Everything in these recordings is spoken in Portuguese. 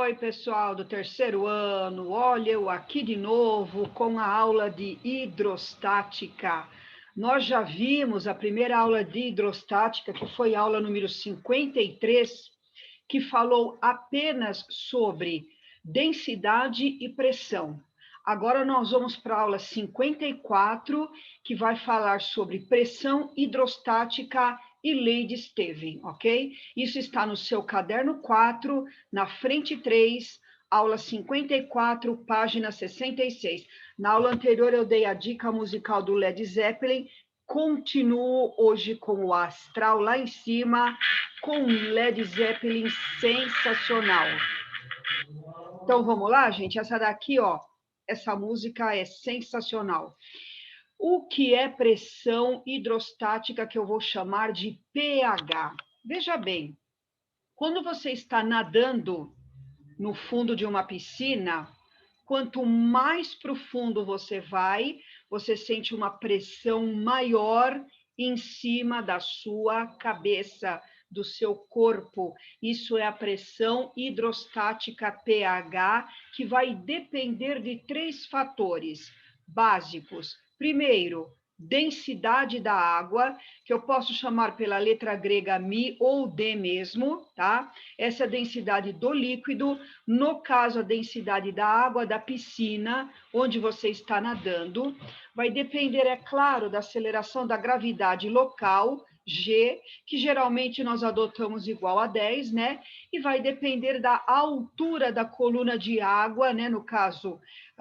Oi, pessoal do terceiro ano. Olha, eu aqui de novo com a aula de hidrostática. Nós já vimos a primeira aula de hidrostática, que foi a aula número 53, que falou apenas sobre densidade e pressão. Agora nós vamos para a aula 54, que vai falar sobre pressão hidrostática e lei de Stevin, ok? Isso está no seu caderno 4, na frente 3, aula 54, página 66. Na aula anterior eu dei a dica musical do Led Zeppelin, continuo hoje com o astral lá em cima, com Led Zeppelin sensacional. Então vamos lá, gente? Essa daqui, ó, essa música é sensacional. O que é pressão hidrostática, que eu vou chamar de pH? Veja bem, quando você está nadando no fundo de uma piscina, quanto mais profundo você vai, você sente uma pressão maior em cima da sua cabeça, do seu corpo. Isso é a pressão hidrostática pH, que vai depender de 3 fatores básicos. Primeiro, densidade da água, que eu posso chamar pela letra grega mi ou d mesmo, tá? Essa é a densidade do líquido, no caso, a densidade da água da piscina, onde você está nadando, vai depender, é claro, da aceleração da gravidade local, G, que geralmente nós adotamos igual a 10, né? E vai depender da altura da coluna de água, né? No caso,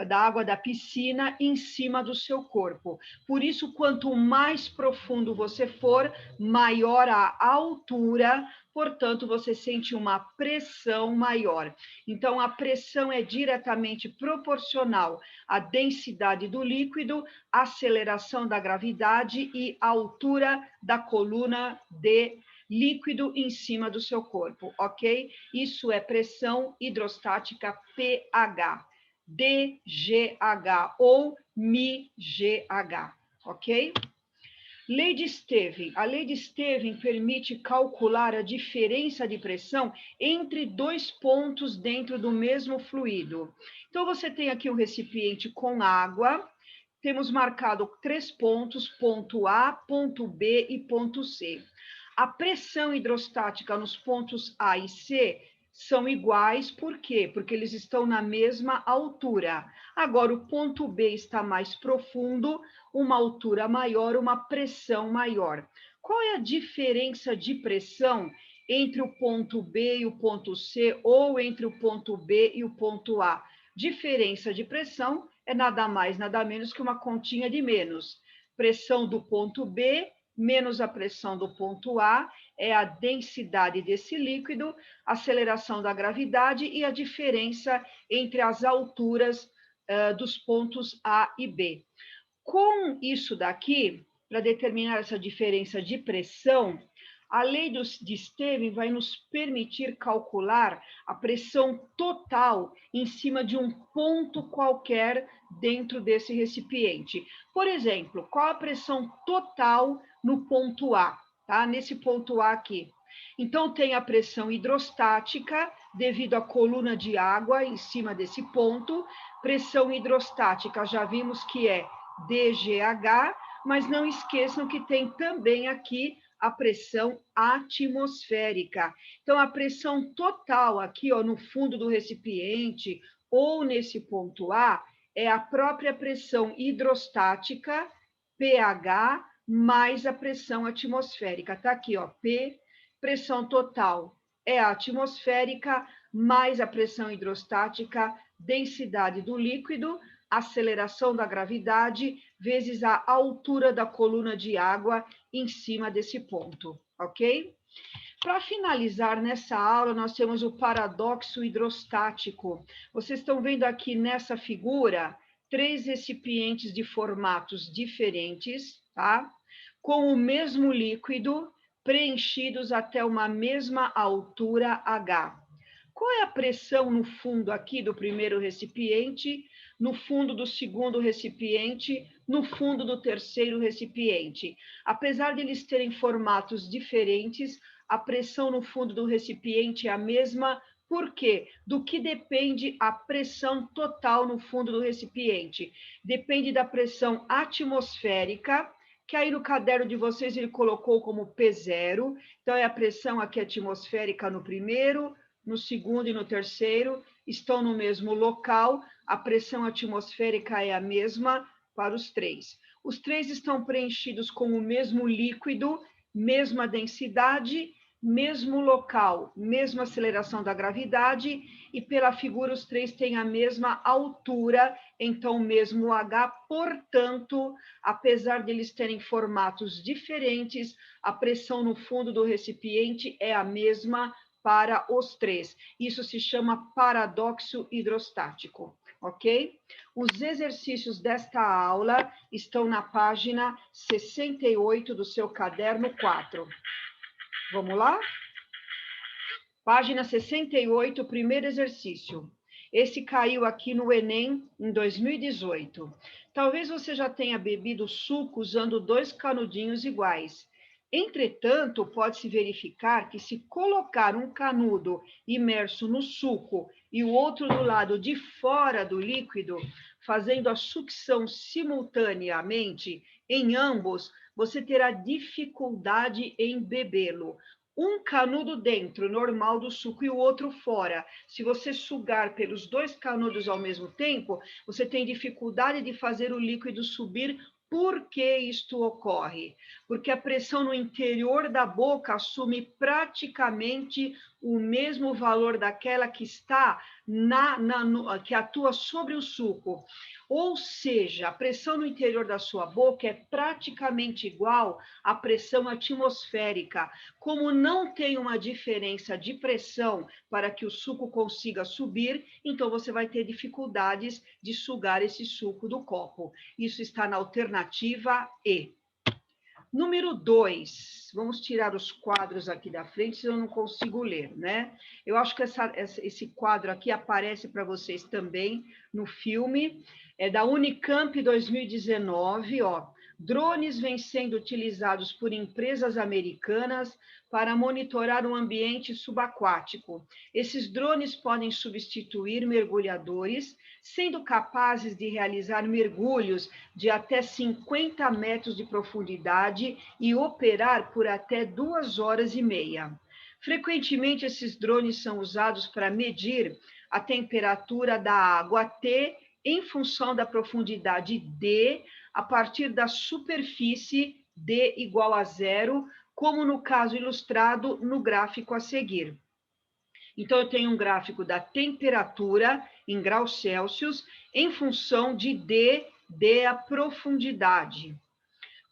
da água da piscina, em cima do seu corpo. Por isso, quanto mais profundo você for, maior a altura, portanto, você sente uma pressão maior. Então, a pressão é diretamente proporcional à densidade do líquido, aceleração da gravidade e altura da coluna de líquido em cima do seu corpo, ok? Isso é pressão hidrostática pH, DGH ou MIGH, ok? Lei de Stevin. A lei de Stevin permite calcular a diferença de pressão entre 2 pontos dentro do mesmo fluido. Então, você tem aqui um recipiente com água, temos marcado 3 pontos, ponto A, ponto B e ponto C. A pressão hidrostática nos pontos A e C são iguais, por quê? Porque eles estão na mesma altura. Agora, o ponto B está mais profundo, uma altura maior, uma pressão maior. Qual é a diferença de pressão entre o ponto B e o ponto C, ou entre o ponto B e o ponto A? Diferença de pressão é nada mais, nada menos que uma continha de menos. Pressão do ponto B menos a pressão do ponto A é a densidade desse líquido, aceleração da gravidade e a diferença entre as alturas dos pontos A e B. Com isso daqui, para determinar essa diferença de pressão, a lei de Stevin vai nos permitir calcular a pressão total em cima de um ponto qualquer dentro desse recipiente. Por exemplo, qual a pressão total no ponto A, tá? Nesse ponto A aqui. Então, tem a pressão hidrostática, devido à coluna de água em cima desse ponto. Pressão hidrostática, já vimos que é DGH, mas não esqueçam que tem também aqui a pressão atmosférica. Então, a pressão total aqui, ó, no fundo do recipiente ou nesse ponto A, é a própria pressão hidrostática, pH, mais a pressão atmosférica. Está aqui, ó, P, pressão total é a atmosférica, mais a pressão hidrostática, densidade do líquido, aceleração da gravidade, vezes a altura da coluna de água em cima desse ponto, ok? Para finalizar nessa aula, nós temos o paradoxo hidrostático. Vocês estão vendo aqui nessa figura 3 recipientes de formatos diferentes, tá? Com o mesmo líquido, preenchidos até uma mesma altura H. Qual é a pressão no fundo aqui do primeiro recipiente, no fundo do segundo recipiente, no fundo do terceiro recipiente? Apesar de eles terem formatos diferentes, a pressão no fundo do recipiente é a mesma, Por quê? Do que depende a pressão total no fundo do recipiente? Depende da pressão atmosférica, que aí no caderno de vocês ele colocou como P0, então é a pressão aqui atmosférica no primeiro, no segundo e no terceiro, estão no mesmo local, a pressão atmosférica é a mesma para os três. Os três estão preenchidos com o mesmo líquido, mesma densidade, mesmo local, mesma aceleração da gravidade, e pela figura os três têm a mesma altura, então mesmo H, portanto, apesar de eles terem formatos diferentes, a pressão no fundo do recipiente é a mesma para os três. Isso se chama paradoxo hidrostático, ok? Os exercícios desta aula estão na página 68 do seu caderno 4. Vamos lá? Página 68, primeiro exercício. Esse caiu aqui no Enem em 2018. Talvez você já tenha bebido suco usando 2 canudinhos iguais. Entretanto, pode-se verificar que se colocar um canudo imerso no suco e o outro do lado de fora do líquido, fazendo a sucção simultaneamente em ambos, você terá dificuldade em bebê-lo. Um canudo dentro, normal do suco, e o outro fora. Se você sugar pelos 2 canudos ao mesmo tempo, você tem dificuldade de fazer o líquido subir. Por que isto ocorre? Porque a pressão no interior da boca assume praticamente o mesmo valor daquela que está que atua sobre o suco. Ou seja, a pressão no interior da sua boca é praticamente igual à pressão atmosférica. Como não tem uma diferença de pressão para que o suco consiga subir, então você vai ter dificuldades de sugar esse suco do copo. Isso está na alternativa E. Número 2, vamos tirar os quadros aqui da frente, senão eu não consigo ler, né? Eu acho que esse quadro aqui aparece para vocês também no filme, é da Unicamp 2019, ó. Drones vêm sendo utilizados por empresas americanas para monitorar o ambiente subaquático. Esses drones podem substituir mergulhadores, sendo capazes de realizar mergulhos de até 50 metros de profundidade e operar por até 2 horas e meia. Frequentemente, esses drones são usados para medir a temperatura da água T em função da profundidade D, a partir da superfície D igual a 0, como no caso ilustrado no gráfico a seguir. Então, eu tenho um gráfico da temperatura em graus Celsius em função de D a profundidade.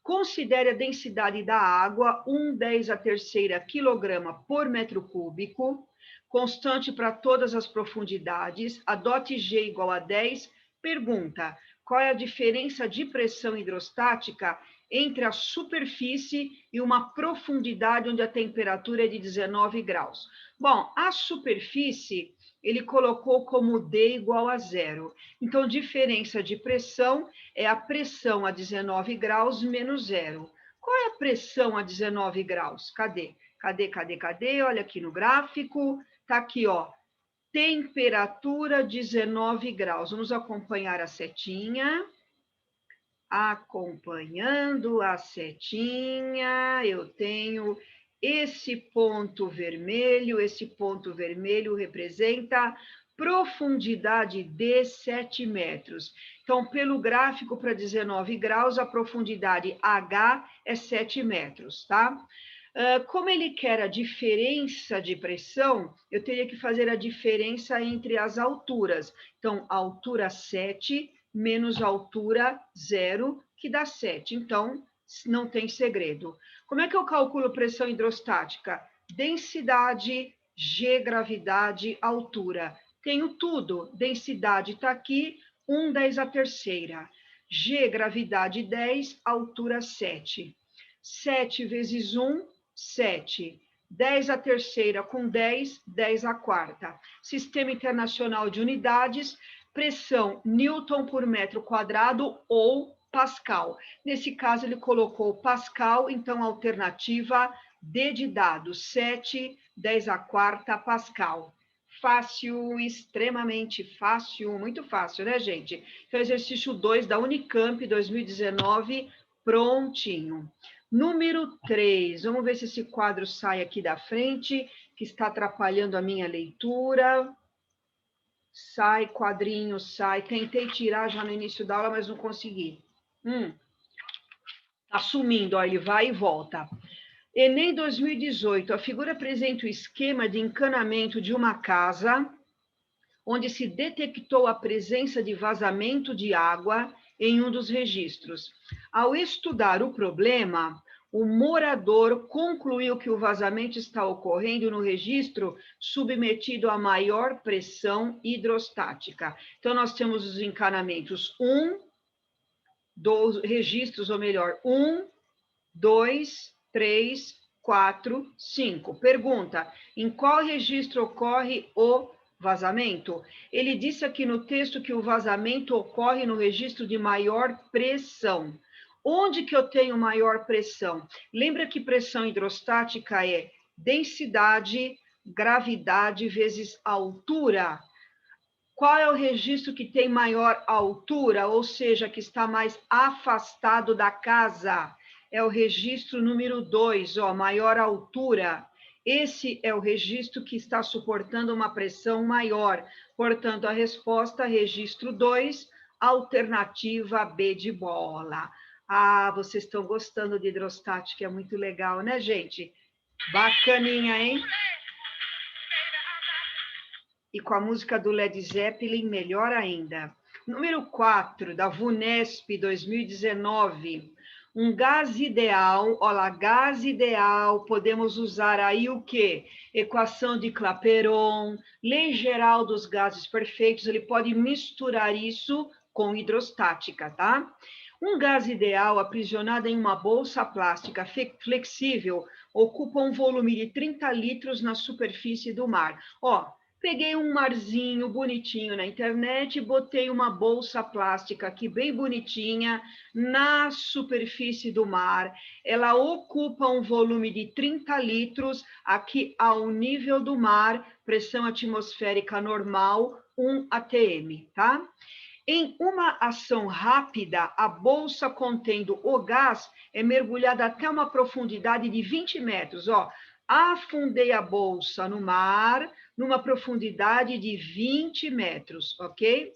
Considere a densidade da água, 1/10 quilograma por metro cúbico, constante para todas as profundidades, adote G igual a 10. Pergunta: qual é a diferença de pressão hidrostática entre a superfície e uma profundidade onde a temperatura é de 19 graus? Bom, a superfície ele colocou como D igual a 0. Então, diferença de pressão é a pressão a 19 graus menos 0. Qual é a pressão a 19 graus? Cadê? Cadê? Olha aqui no gráfico. Tá aqui, ó. Temperatura 19 graus. Vamos acompanhar a setinha. Acompanhando a setinha, eu tenho esse ponto vermelho representa profundidade de 7 metros. Então, pelo gráfico para 19 graus, a profundidade H é 7 metros, tá? Como ele quer a diferença de pressão, eu teria que fazer a diferença entre as alturas. Então, altura 7 menos altura 0, que dá 7. Então, não tem segredo. Como é que eu calculo pressão hidrostática? Densidade, G, gravidade, altura. Tenho tudo. Densidade está aqui, 1/10. G, gravidade 10, altura 7. 7 vezes 1, 7. 10⁻³ com 10, 10⁻⁴. Sistema Internacional de Unidades, pressão Newton por metro quadrado ou Pascal. Nesse caso, ele colocou Pascal, então, alternativa D de dado, 7, 10⁻⁴ Pascal. Fácil, extremamente fácil, muito fácil, né, gente? Então, exercício 2 da Unicamp 2019, prontinho. Número 3, vamos ver se esse quadro sai aqui da frente, que está atrapalhando a minha leitura. Sai, quadrinho, sai. Tentei tirar já no início da aula, mas não consegui. Tá sumindo, ó, ele vai e volta. Enem 2018, a figura apresenta o esquema de encanamento de uma casa onde se detectou a presença de vazamento de água em um dos registros. Ao estudar o problema, o morador concluiu que o vazamento está ocorrendo no registro submetido a maior pressão hidrostática. Então, nós temos os encanamentos 1, 2 registros, ou melhor, 1, 2, 3, 4, 5. Pergunta: em qual registro ocorre o vazamento? Ele disse aqui no texto que o vazamento ocorre no registro de maior pressão. Onde que eu tenho maior pressão? Lembra que pressão hidrostática é densidade, gravidade vezes altura. Qual é o registro que tem maior altura, ou seja, que está mais afastado da casa? É o registro número 2, ó, maior altura. Esse é o registro que está suportando uma pressão maior. Portanto, a resposta, registro 2, alternativa B de bola. Ah, vocês estão gostando de hidrostática, é muito legal, né, gente? Bacaninha, hein? E com a música do Led Zeppelin, melhor ainda. Número 4, da VUNESP 2019. Um gás ideal, olha lá, gás ideal, podemos usar aí o quê? Equação de Clapeyron, lei geral dos gases perfeitos, ele pode misturar isso com hidrostática, tá? Um gás ideal aprisionado em uma bolsa plástica flexível ocupa um volume de 30 litros na superfície do mar. Ó, peguei um marzinho bonitinho na internet e botei uma bolsa plástica aqui bem bonitinha na superfície do mar. Ela ocupa um volume de 30 litros aqui ao nível do mar, pressão atmosférica normal, 1 atm, tá? Em uma ação rápida, a bolsa contendo o gás é mergulhada até uma profundidade de 20 metros. Ó, afundei a bolsa no mar, numa profundidade de 20 metros, ok?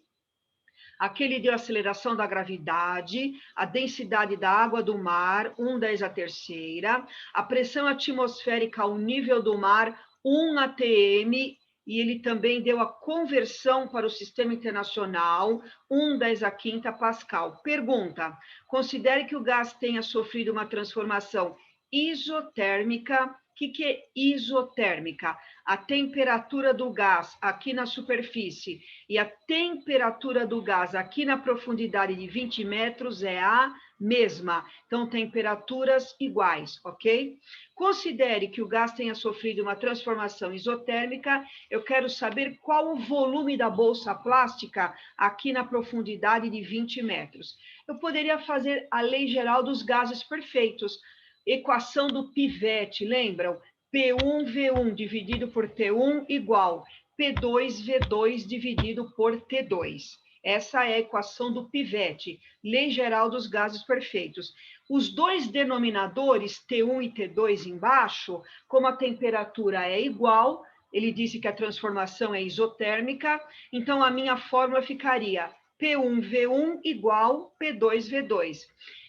Aqui ele deu a aceleração da gravidade, a densidade da água do mar, 1/10 a terceira, a pressão atmosférica ao nível do mar, 1 atm, e ele também deu a conversão para o sistema internacional, 1/10 a quinta pascal. Pergunta: considere que o gás tenha sofrido uma transformação isotérmica. O que é isotérmica? A temperatura do gás aqui na superfície e a temperatura do gás aqui na profundidade de 20 metros é a mesma. Então, temperaturas iguais, ok? Considere que o gás tenha sofrido uma transformação isotérmica. Eu quero saber qual o volume da bolsa plástica aqui na profundidade de 20 metros. Eu poderia fazer a lei geral dos gases perfeitos. Equação do pivete, lembram? P1V1 dividido por T1 igual P2V2 dividido por T2. Essa é a equação do pivete, lei geral dos gases perfeitos. Os dois denominadores, T1 e T2 embaixo, como a temperatura é igual, ele disse que a transformação é isotérmica, então a minha fórmula ficaria P1V1 igual P2V2.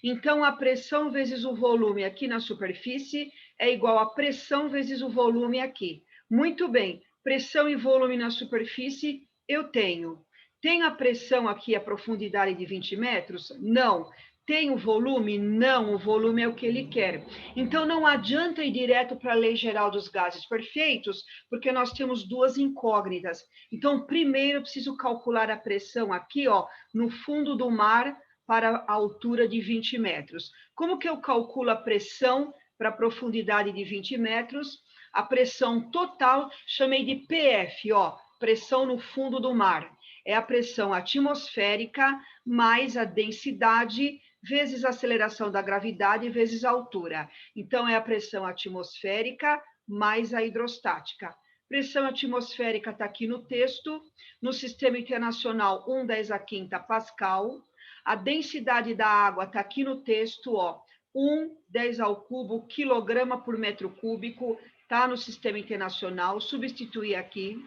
Então, a pressão vezes o volume aqui na superfície é igual a pressão vezes o volume aqui. Muito bem, pressão e volume na superfície eu tenho. Tem a pressão aqui, a profundidade de 20 metros? Não. Tem o volume? Não, o volume é o que ele quer. Então, não adianta ir direto para a lei geral dos gases perfeitos, porque nós temos duas incógnitas. Então, primeiro, eu preciso calcular a pressão aqui, ó, no fundo do mar, para a altura de 20 metros. Como que eu calculo a pressão para a profundidade de 20 metros? A pressão total, chamei de PF, ó, pressão no fundo do mar. É a pressão atmosférica mais a densidade vezes a aceleração da gravidade vezes a altura. Então, é a pressão atmosférica mais a hidrostática. Pressão atmosférica está aqui no texto. No sistema internacional, 1/10 a quinta Pascal. A densidade da água está aqui no texto, ó, 1/10 ao cubo, quilograma por metro cúbico, está no sistema internacional, substituir aqui.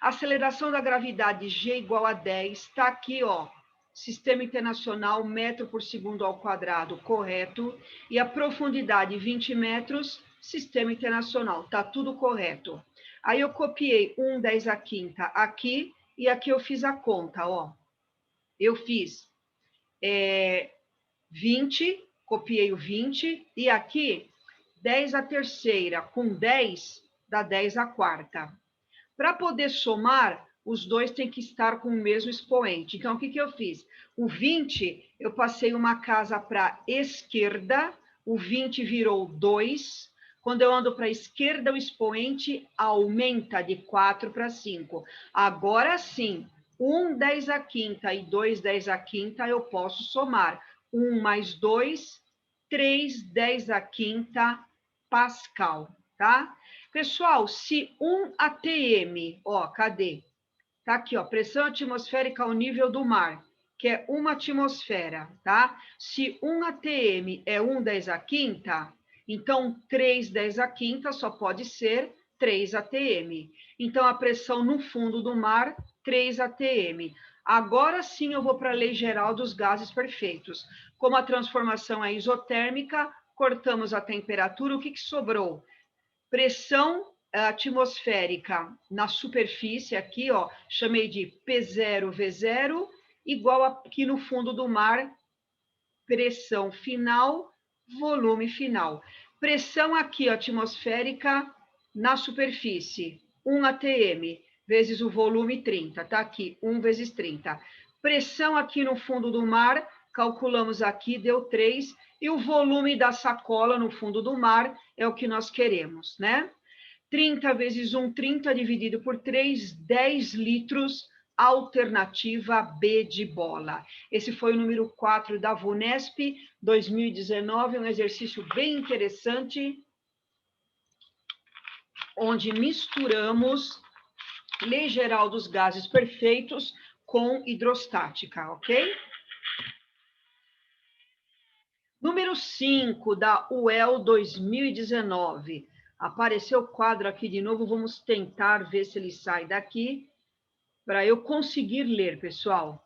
Aceleração da gravidade, G igual a 10, está aqui, ó, sistema internacional, metro por segundo ao quadrado, correto. E a profundidade, 20 metros, sistema internacional, está tudo correto. Aí eu copiei 1/10 a quinta aqui, e aqui eu fiz a conta, ó. Eu fiz 20, copiei o 20, e aqui 10 a terceira, com 10, dá 10 a quarta. Para poder somar, os dois têm que estar com o mesmo expoente. Então, o que eu fiz? O 20, eu passei uma casa para a esquerda, o 20 virou 2. Quando eu ando para a esquerda, o expoente aumenta de 4 para 5. Agora sim, 1/10 a quinta e 2/10 a quinta, eu posso somar. 1 mais 2, 3/10 a quinta Pascal, tá? Pessoal, se 1 atm, ó, cadê? Tá aqui, ó, pressão atmosférica ao nível do mar, que é 1 atmosfera, tá? Se 1 atm é 1/10 a quinta, então 3/10 a quinta só pode ser 3 atm. Então, a pressão no fundo do mar, 3 atm. Agora sim eu vou para a lei geral dos gases perfeitos. Como a transformação é isotérmica, cortamos a temperatura, o que sobrou? Pressão atmosférica na superfície, aqui, ó, chamei de P0, V0, igual aqui no fundo do mar, pressão final, volume final. Pressão aqui, ó, atmosférica na superfície, 1 atm, vezes o volume 30, tá aqui, 1 vezes 30. Pressão aqui no fundo do mar, calculamos aqui, deu 3, e o volume da sacola no fundo do mar é o que nós queremos, né? 30 vezes 1, 30 dividido por 3, 10 litros, alternativa B de bola. Esse foi o número 4 da VUNESP 2019, um exercício bem interessante, onde misturamos lei geral dos gases perfeitos com hidrostática, ok? Número 5 da UEL 2019. Apareceu o quadro aqui de novo, vamos tentar ver se ele sai daqui, para eu conseguir ler, pessoal.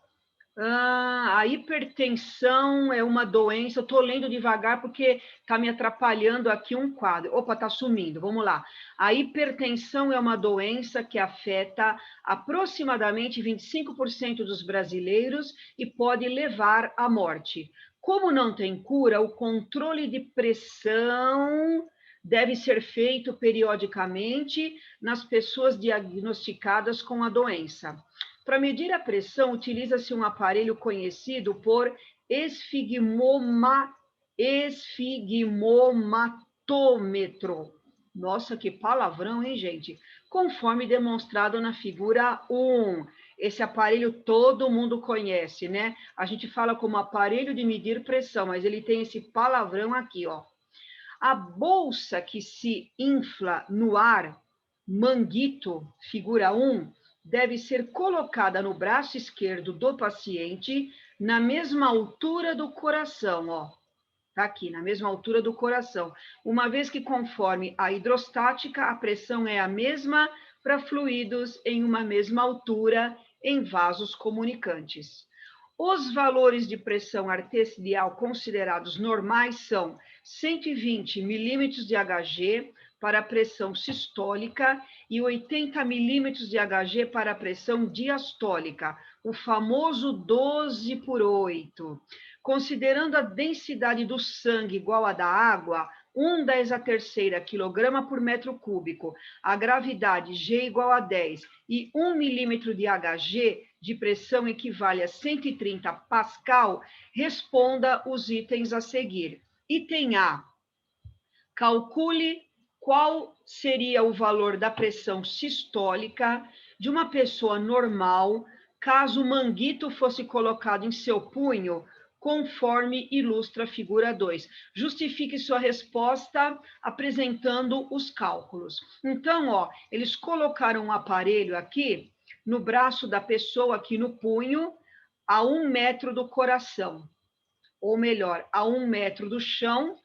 A hipertensão é uma doença, eu estou lendo devagar porque está me atrapalhando aqui um quadro. Opa, está sumindo, vamos lá. A hipertensão é uma doença que afeta aproximadamente 25% dos brasileiros e pode levar à morte. Como não tem cura, o controle de pressão deve ser feito periodicamente nas pessoas diagnosticadas com a doença. Para medir a pressão, utiliza-se um aparelho conhecido por esfigmomatômetro. Nossa, que palavrão, hein, gente? Conforme demonstrado na figura 1. Esse aparelho todo mundo conhece, né? A gente fala como aparelho de medir pressão, mas ele tem esse palavrão aqui, ó. A bolsa que se infla no ar, manguito, figura 1, deve ser colocada no braço esquerdo do paciente, na mesma altura do coração, ó. Tá aqui, na mesma altura do coração. Uma vez que, conforme a hidrostática, a pressão é a mesma para fluidos em uma mesma altura em vasos comunicantes. Os valores de pressão arterial considerados normais são 120 milímetros de Hg para a pressão sistólica e 80 milímetros de Hg para a pressão diastólica, o famoso 12/8. Considerando a densidade do sangue igual à da água, 1/10 a terceira quilograma por metro cúbico, a gravidade G igual a 10 e 1 milímetro de Hg de pressão equivale a 130 Pascal, responda os itens a seguir. Item A, calcule qual seria o valor da pressão sistólica de uma pessoa normal, caso o manguito fosse colocado em seu punho conforme ilustra a figura 2. Justifique sua resposta apresentando os cálculos. Então, ó, eles colocaram um aparelho aqui no braço da pessoa, aqui no punho, a 1 metro do coração, ou melhor, a 1 metro do chão,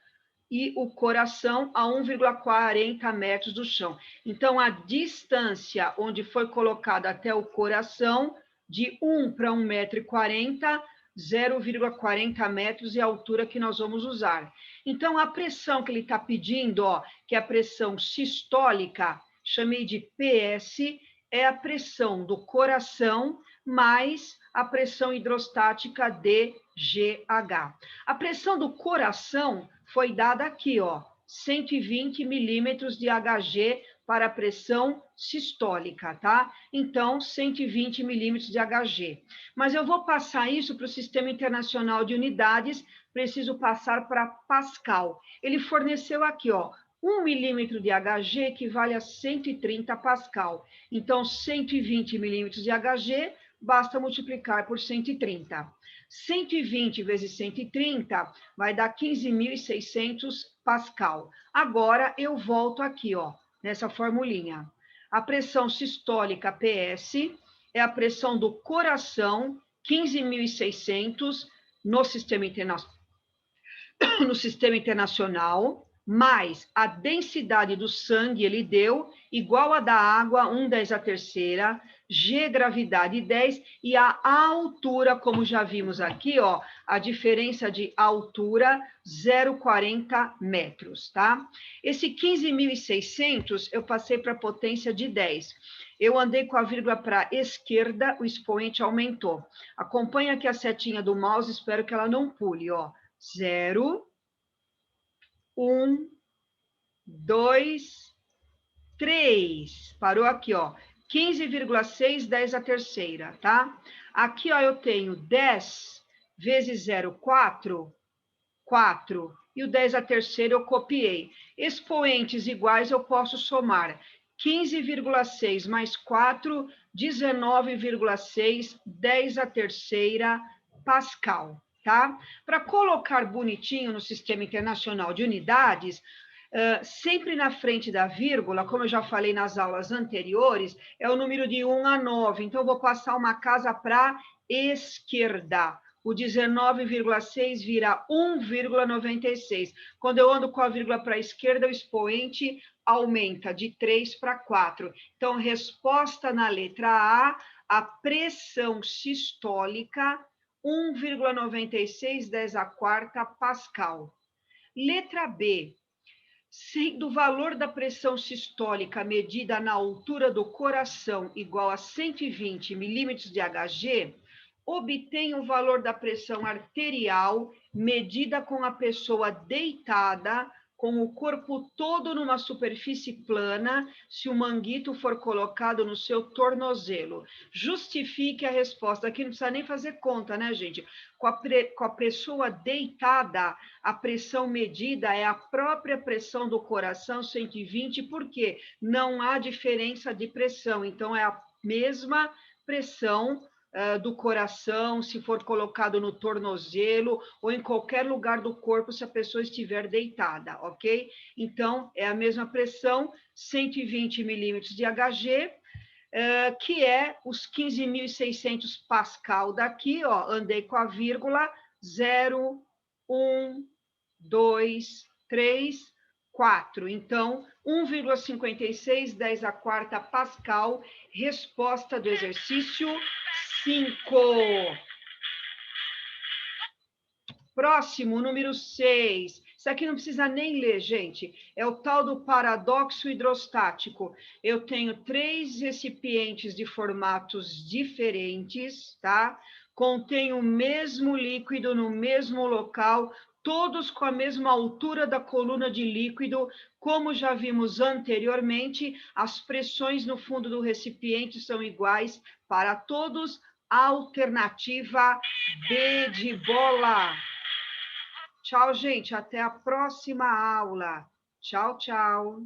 e o coração a 1,40 metros do chão. Então, a distância onde foi colocada até o coração, de 1 para 1,40 m, 0,40 metros é a altura que nós vamos usar. Então, a pressão que ele está pedindo, ó, que é a pressão sistólica, chamei de PS, é a pressão do coração mais a pressão hidrostática DGH. A pressão do coração foi dada aqui, ó, 120 milímetros de Hg para a pressão sistólica, tá? Então, 120 milímetros de Hg. Mas eu vou passar isso para o Sistema Internacional de Unidades, preciso passar para Pascal. Ele forneceu aqui, ó, 1 milímetro de Hg equivale a 130 Pascal. Então, 120 milímetros de Hg, basta multiplicar por 130. 120 vezes 130 vai dar 15.600 Pascal. Agora, eu volto aqui, ó, nessa formulinha. A pressão sistólica PS é a pressão do coração, 15.600 no sistema internacional, mais a densidade do sangue, ele deu, igual a da água, 1/10⁻, G, gravidade 10, e a altura, como já vimos aqui, ó, a diferença de altura, 0,40 metros, tá? Esse 15.600, eu passei para a potência de 10. Eu andei com a vírgula para a esquerda, o expoente aumentou. Acompanha aqui a setinha do mouse, espero que ela não pule, ó. 0, 1, 2, 3. Parou aqui, ó. 15,6, 10⁻, tá? Aqui, ó, eu tenho 10 vezes 0, 4, 4. E o 10⁻ eu copiei. Expoentes iguais eu posso somar. 15,6 mais 4, 19,6, 10⁻, Pascal, tá? Para colocar bonitinho no Sistema Internacional de Unidades, sempre na frente da vírgula, como eu já falei nas aulas anteriores, é o número de 1 a 9. Então, eu vou passar uma casa para a esquerda. O 19,6 vira 1,96. Quando eu ando com a vírgula para a esquerda, o expoente aumenta de 3 para 4. Então, resposta na letra A pressão sistólica, 1,96 10⁻⁴ Pascal. Letra B. Sendo o valor da pressão sistólica medida na altura do coração igual a 120 milímetros de Hg, obtém o valor da pressão arterial medida com a pessoa deitada, com o corpo todo numa superfície plana, se o manguito for colocado no seu tornozelo. Justifique a resposta. Aqui não precisa nem fazer conta, né, gente? Com a pessoa deitada, a pressão medida é a própria pressão do coração, 120, porque não há diferença de pressão. Então, é a mesma pressão do coração, se for colocado no tornozelo ou em qualquer lugar do corpo, se a pessoa estiver deitada, ok? Então, é a mesma pressão, 120 milímetros de Hg, que é os 15.600 Pascal daqui, ó, andei com a vírgula, 0, 1, 2, 3, 4. Então, 1,56 10⁻⁴ Pascal, resposta do exercício 5. Próximo, número 6. Isso aqui não precisa nem ler, gente. É o tal do paradoxo hidrostático. Eu tenho 3 recipientes de formatos diferentes, tá? Contém o mesmo líquido no mesmo local, todos com a mesma altura da coluna de líquido. Como já vimos anteriormente, as pressões no fundo do recipiente são iguais para todos. Alternativa B de bola. Tchau, gente. Até a próxima aula. Tchau, tchau.